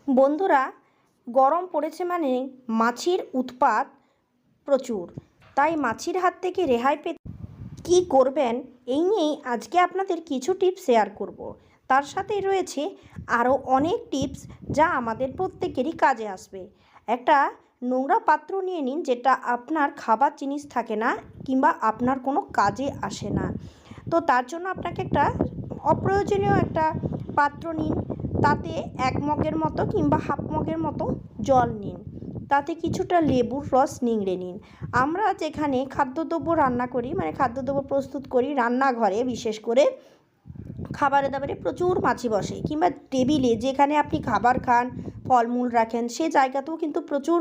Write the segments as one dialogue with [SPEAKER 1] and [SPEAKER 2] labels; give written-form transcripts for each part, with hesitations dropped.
[SPEAKER 1] বন্ধুরা, গরম পড়েছে মানে মাছির উৎপাত প্রচুর। তাই মাছির হাত থেকে রেহাই পেতে কী করবেন এই নিয়েই আজকে আপনাদের কিছু টিপস শেয়ার করব। তার সাথে রয়েছে আরও অনেক টিপস যা আমাদের প্রত্যেকেরই কাজে আসবে। একটা নোংরা পাত্র নিয়ে নিন যেটা আপনার খাবার জিনিস থাকে না কিংবা আপনার কোনো কাজে আসে না। তো তার জন্য আপনাকে একটা অপ্রয়োজনীয় একটা পাত্র নিন। তাতে 1 মগের মতো কিংবা হাফ মগের মতো জল নিন। তাতে কিছুটা লেবুর রস নিংড়ে নিন। আমরা যেখানে খাদ্যদ্রব্য রান্না করি, মানে খাদ্যদ্রব্য প্রস্তুত করি রান্নাঘরে, বিশেষ করে খাবারে দাবারে প্রচুর মাছি বসে, কিংবা টেবিলে যেখানে আপনি খাবার খান, ফলমূল রাখেন, সে জায়গাতেও কিন্তু প্রচুর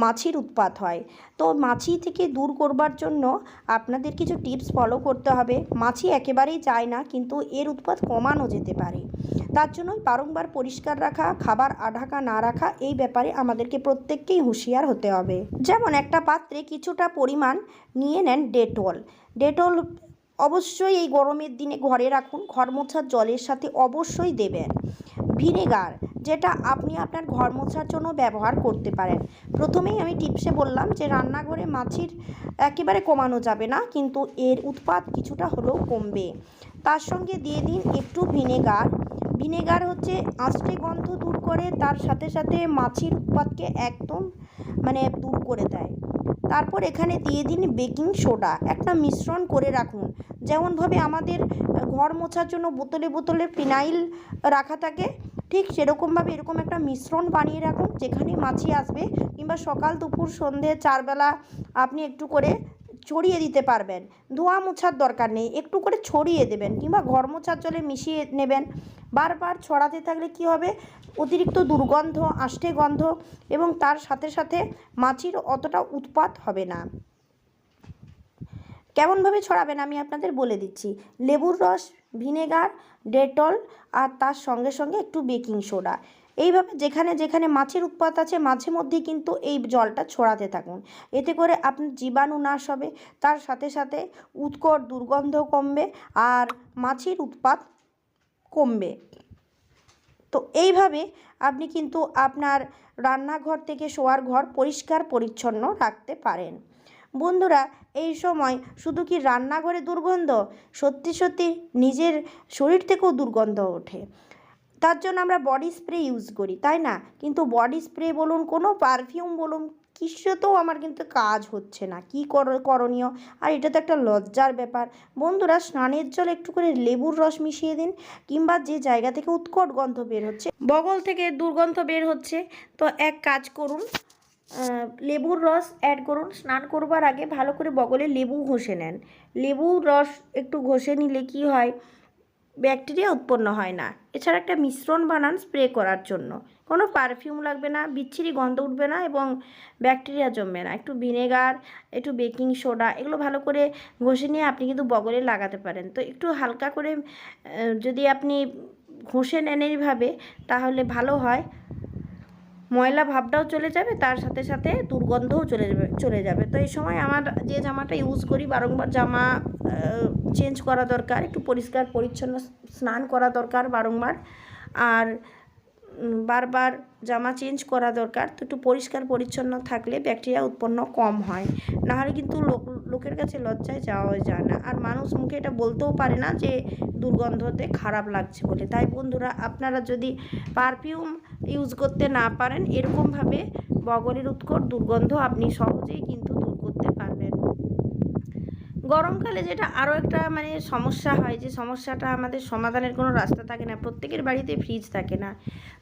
[SPEAKER 1] মাছির উৎপাত হয়। তো মাছি থেকে দূর করবার জন্য আপনাদের কিছু টিপস ফলো করতে হবে। মাছি একেবারেই যায় না, কিন্তু এর উৎপাত কমানো যেতে পারে। তার জন্যই বারংবার পরিষ্কার রাখা, খাবার আঢাকা না রাখা, এই ব্যাপারে আমাদেরকে প্রত্যেককেই হুঁশিয়ার হতে হবে। যেমন একটা পাত্রে কিছুটা পরিমাণ নিয়ে নেন ডেটল। ডেটল অবশ্যই এই গরমের দিনে ঘরে রাখুন। ঘর মোছার জলের সাথে অবশ্যই দেবেন। ভিনেগার, যেটা আপনি আপনার ঘর মোছার জন্য ব্যবহার করতে পারেন। প্রথমেই আমি টিপসে বললাম যে রান্নাঘরে মাছির একেবারে কমানো যাবে না, কিন্তু এর উৎপাত কিছুটা হলেও কমবে। তার সঙ্গে দিয়ে দিন একটু ভিনেগার। ভিনেগার হচ্ছে আঁচড়ে গন্ধ দূর করে, তার সাথে সাথে মাছির উৎপাতকে একদম দূর করে দেয়। তারপর এখানে দিয়ে দিন বেকিং সোডা। একটা মিশ্রণ করে রাখুন। যেমনভাবে আমাদের ঘর মোছার জন্য বোতলে বোতলে ফিনাইল রাখা থাকে, ঠিক সেরকমভাবে এরকম একটা মিশ্রণ বানিয়ে রাখুন, যেখানে মাছি আসবে কিংবা সকাল দুপুর সন্ধে 4 বেলা আপনি একটু করে ছড়িয়ে দিতে পারবেন। ধোয়া মোছার দরকার নেই, একটু করে ছড়িয়ে দেবেন কিংবা ঘর মোছার জলে মিশিয়ে নেবেন। বারবার ছড়াতে থাকলে কি হবে, অতিরিক্ত দুর্গন্ধ, আষ্টে গন্ধ, এবং তার সাথে সাথে মাছির অতটা উৎপাত হবে না। কেমনভাবে ছড়াবেন আমি আপনাদের বলে দিচ্ছি। লেবুর রস, ভিনেগার, ডেটল, আর তার সঙ্গে সঙ্গে একটু বেকিং সোডা। এইভাবে যেখানে যেখানে মাছির উৎপাত আছে মাঝে মধ্যেই কিন্তু এই জলটা ছড়াতে থাকুন। এতে করে আপনার জীবাণু নাশ হবে, তার সাথে সাথে উৎকট দুর্গন্ধ কমবে আর মাছির উৎপাত কমবে। তো এইভাবে আপনি কিন্তু আপনার রান্নাঘর থেকে শোয়ার ঘর পরিষ্কার পরিচ্ছন্ন রাখতে পারেন। বন্ধুরা, এই সময় শুধু কি রান্নাঘরে দুর্গন্ধ, সত্যি সত্যি নিজের শরীর থেকেও দুর্গন্ধ ওঠে। তার জন্য আমরা বডি স্প্রে ইউজ করি, তাই না? কিন্তু বডি স্প্রে বলুন, কোনো পারফিউম বলুন, কিছুতেও আমার কিন্তু কাজ হচ্ছে না। কী করণীয়? আর এটা তো একটা লজ্জার ব্যাপার। বন্ধুরা, স্নানের জল একটু করে লেবুর রস মিশিয়ে দিন, কিংবা যে জায়গা থেকে উৎকট গন্ধ বের হচ্ছে, বগল থেকে দুর্গন্ধ বের হচ্ছে, তো এক কাজ করুন, লেবুর রস অ্যাড করুন। স্নান করবার আগে ভালো করে বগলে লেবু ঘষে নেন। লেবুর রস একটু ঘষে নিলে কি হয়, ব্যাকটেরিয়া উৎপন্ন হয় না। এছাড়া একটা মিশ্রণ বানান স্প্রে করার জন্য। কোনো পারফিউম লাগবে না, বিচ্ছিরি গন্ধ উঠবে না এবং ব্যাকটেরিয়া জমবে না। একটু ভিনেগার, একটু বেকিং সোডা, এগুলো ভালো করে ঘষে নিয়ে আপনি কিন্তু বগলে লাগাতে পারেন। তো একটু হালকা করে যদি আপনি ঘষে নেন এইভাবে, তাহলে ভালো হয়। ময়লা ভাবটাও চলে যাবে, তার সাথে সাথে দুর্গন্ধও চলে যাবে। তো এই সময় আমার যে জামাটা ইউজ করি, বারংবার জামা চেঞ্জ করা দরকার, একটু পরিষ্কার পরিচ্ছন্ন স্নান করা দরকার বারংবার, আর বারবার জামা চেঞ্জ করা দরকার। তো একটু পরিষ্কার পরিচ্ছন্ন থাকলে ব্যাকটেরিয়া উৎপন্ন কম হয়। নাহলে কিন্তু লোকের কাছে লজ্জায় যাওয়া যায় না, আর মানুষ মুখে এটা বলতেও পারে না যে দুর্গন্ধতে খারাপ লাগছে বলে। তাই বন্ধুরা, আপনারা যদি পারফিউম ইউজ করতে না পারেন, এরকমভাবে বগলের উৎকট দুর্গন্ধ আপনি সহজেই কিন্তু দূর করতে পারবেন। গরমকালে যেটা আরও একটা সমস্যা হয়, যে সমস্যাটা আমাদের সমাধানের কোনো রাস্তা থাকে না। প্রত্যেকের বাড়িতে ফ্রিজ থাকে না,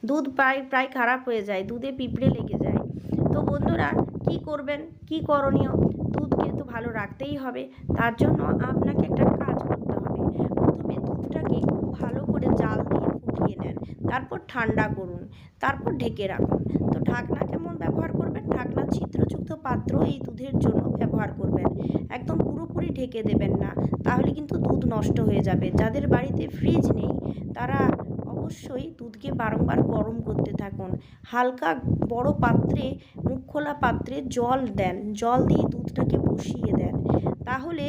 [SPEAKER 1] দুধ প্রায় খারাপ হয়ে যায়, দুধে পিঁপড়ে লেগে যায়। তো বন্ধুরা, কি করবেন, কি করণীয়? দুধকে তো ভালো রাখতেই হবে। তার জন্য আপনাকে একটা কাজ করতে হবে। প্রথমে দুধটাকে খুব ভালো করে জাল দিয়ে ফুটিয়ে নেন, তারপর ঠান্ডা করুন, তারপর ঢেকে রাখুন। তো ঢাকনা কেমন ব্যবহার করবেন? ঢাকনা ছিদ্রযুক্ত পাত্র এই দুধের জন্য ব্যবহার করবেন। একদম পুরোপুরি ঢেকে দেবেন না, তাহলে কিন্তু দুধ নষ্ট হয়ে যাবে। যাদের বাড়িতে ফ্রিজ নেই তারা অবশ্যই দুধকে বারংবার গরম করতে থাকুন। হালকা বড় পাত্রে, মুখ খোলা পাত্রে জল দেন, জল দিয়ে দুধটাকে বসিয়ে দেন। তাহলে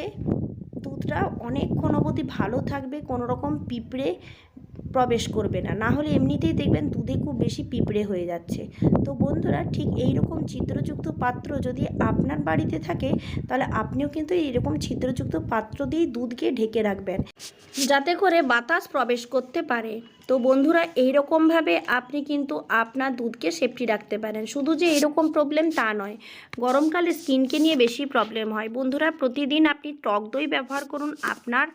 [SPEAKER 1] দুধটা অনেকক্ষণ অবধি ভালো থাকবে, কোনো রকম পিঁপড়ে প্রবেশ করবে না, না হলে এমনিতেই দেখবেন দুধে খুব বেশি পিঁপড়ে হয়ে যাচ্ছে। তো বন্ধুরা, ঠিক এই রকম ছিদ্রযুক্ত পাত্র যদি আপনার বাড়িতে থাকে তাহলে আপনিও কিন্তু এইরকম ছিদ্রযুক্ত পাত্র দিয়েই দুধকে ঢেকে রাখবেন, যাতে করে বাতাস প্রবেশ করতে পারে। তো বন্ধুরা, এইরকমভাবে আপনি কিন্তু আপনার দুধকে সেফটি রাখতে পারেন। শুধু যে এরকম প্রবলেম তা নয়, গরমকালে স্কিনকে নিয়ে বেশি প্রবলেম হয়। বন্ধুরা, প্রতিদিন আপনি টক দই ব্যবহার করুন আপনার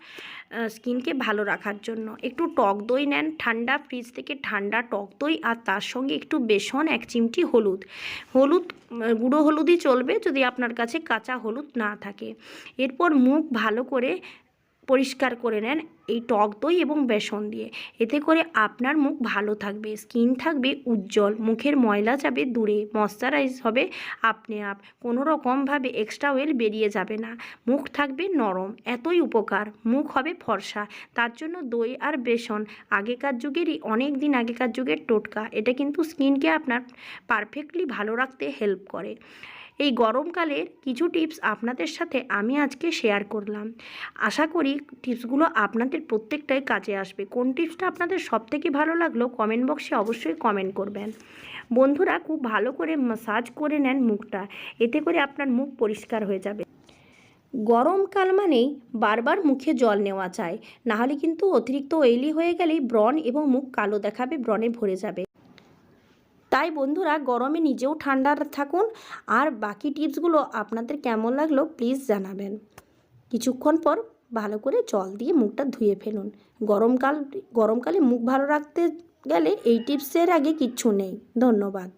[SPEAKER 1] স্কিনকে ভালো রাখার জন্য। একটু টক দই নেন, ঠান্ডা ফ্রিজ থেকে ঠান্ডা টক দই, আর তার সঙ্গে একটু বেসন, 1 চিমটি হলুদ, গুঁড়ো হলুদই চলবে যদি আপনার কাছে কাঁচা হলুদ না থাকে। এরপর মুখ ভালো করে পরিষ্কার করে নেন এই টক দই এবং বেসন দিয়ে। এতে করে আপনার মুখ ভালো থাকবে, স্কিন থাকবে উজ্জ্বল, মুখের ময়লা যাবে দূরে, ময়শ্চারাইজ হবে আপনি আপ, কোনো রকমভাবে এক্সট্রা অয়েল বেরিয়ে যাবে না, মুখ থাকবে নরম। এতই উপকার, মুখ হবে ফর্সা। তার জন্য দই আর বেসন আগেকার যুগেরই, অনেক দিন আগেকার যুগের টোটকা। এটা কিন্তু স্কিনকে আপনার পারফেক্টলি ভালো রাখতে হেল্প করে। এই গরমকালের কিছু টিপস আপনাদের সাথে আমি আজকে শেয়ার করলাম। আশা করি টিপসগুলো আপনাদের প্রত্যেকটাই কাজে আসবে। কোন টিপসটা আপনাদের সবথেকে ভালো লাগলো কমেন্ট বক্সে অবশ্যই কমেন্ট করবেন। বন্ধুরা, খুব ভালো করে ম্যাসাজ করে নেন মুখটা, এতে করে আপনার মুখ পরিষ্কার হয়ে যাবে। গরমকাল মানেই বারবার মুখে জল নেওয়া চাই, নাহলে কিন্তু অতিরিক্ত অয়েলি হয়ে গেলেই ব্রণ এবং মুখ কালো দেখাবে, ব্রণে ভরে যাবে। তাই বন্ধুরা, গরমে নিজেও ঠান্ডা থাকুন। আর বাকি টিপসগুলো আপনাদের কেমন লাগলো প্লিজ জানাবেন। কিছুক্ষণ পর ভালো করে জল দিয়ে মুখটা ধুয়ে ফেলুন। গরমকালে মুখ ভালো রাখতে গেলে এই টিপসের আগে কিচ্ছু নেই। ধন্যবাদ।